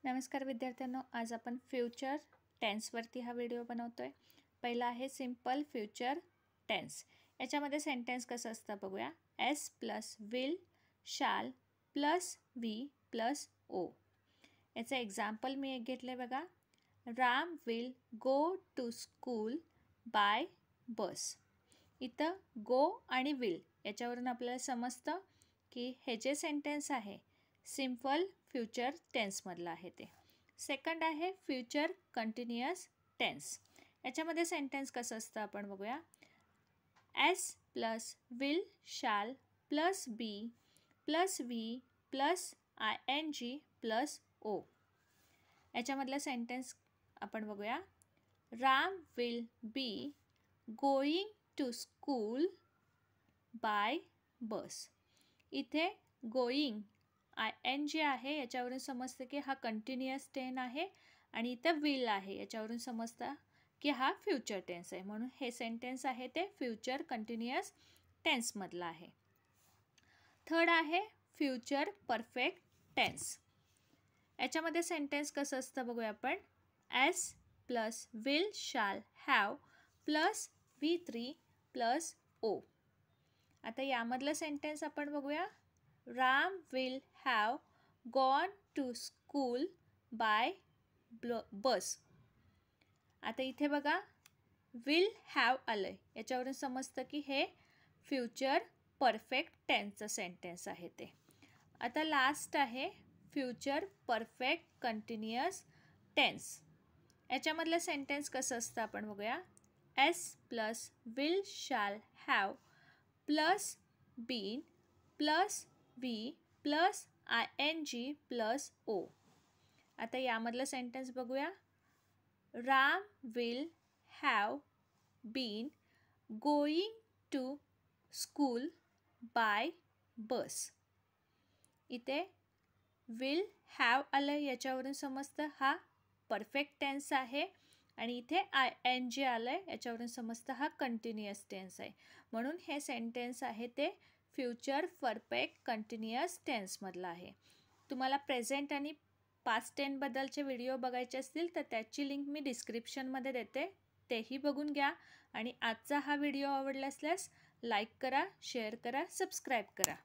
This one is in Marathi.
नमस्कार विद्यार्थ्यांनो, आज आपण फ्युचर टेन्सवरती हा व्हिडिओ बनवतोय। पहिला आहे सिंपल फ्युचर टेन्स। याच्यामध्ये सेंटेन्स कसं असतं बघूया। S plus will shall plus V plus O. याचं एक्झाम्पल मी एक घेतलं बघा। Ram will go to school by bus. इथं गो आणि विल याच्यावरून आपल्याला समजतं की हे जे सेंटेन्स आहे सिंपल फ्युचर टेन्समधलं आहे ते। सेकंड आहे फ्युचर कंटिन्युअस टेन्स। याच्यामध्ये सेंटेन्स कसं असतं आपण बघूया। S plus will shall plus be plus V plus ING plus O. याच्यामधलं सेंटेन्स आपण बघूया। Ram will be going to school by bus. इथे गोइंग ING आहे, याच्यावरून समजतं की हा कंटिन्युअस टेन्स आहे आणि इथं विल आहे, याच्यावरून समजतं की हा फ्युचर टेन्स आहे। म्हणून हे सेंटेन्स आहे ते फ्युचर कंटिन्युअस टेन्समधलं आहे। थर्ड आहे फ्युचर परफेक्ट टेन्स। याच्यामध्ये सेंटेन्स कसं असतं बघूया आपण। S plus will shall have plus V3 plus O. आता यामधलं सेंटेन्स आपण बघूया। Ram will have gone to school by bus. आता इथे बघा विल हॅव आलं आहे, याच्यावरून समजतं की हे फ्युचर परफेक्ट टेन्सचं सेंटेन्स आहे ते। आता लास्ट आहे फ्युचर परफेक्ट कंटिन्युअस टेन्स। याच्यामधलं सेंटेन्स कसं असतं आपण बघूया। S plus will shall have plus been plus V plus ING plus O. आता यामधलं सेंटेन्स बघूया। Ram will have been going to school by bus. इथे विल हॅव आलं, याच्यावरून समजतं हा परफेक्ट टेन्स आहे आणि इथे ING आलं आहे, याच्यावरून समजतं हा कंटिन्युअस टेन्स आहे। म्हणून हे सेंटेन्स आहे ते फ्युचर परफेक्ट कंटिन्युअस टेन्समधलं आहे। तुम्हाला प्रेझेंट आणि पास्ट टेन्सबद्दलचे व्हिडिओ बघायचे असतील तर त्याची लिंक मी डिस्क्रिप्शनमध्ये देते, तेही बघून घ्या। आणि आजचा हा व्हिडिओ आवडला असल्यास लाईक करा, शेअर करा, सबस्क्राईब करा।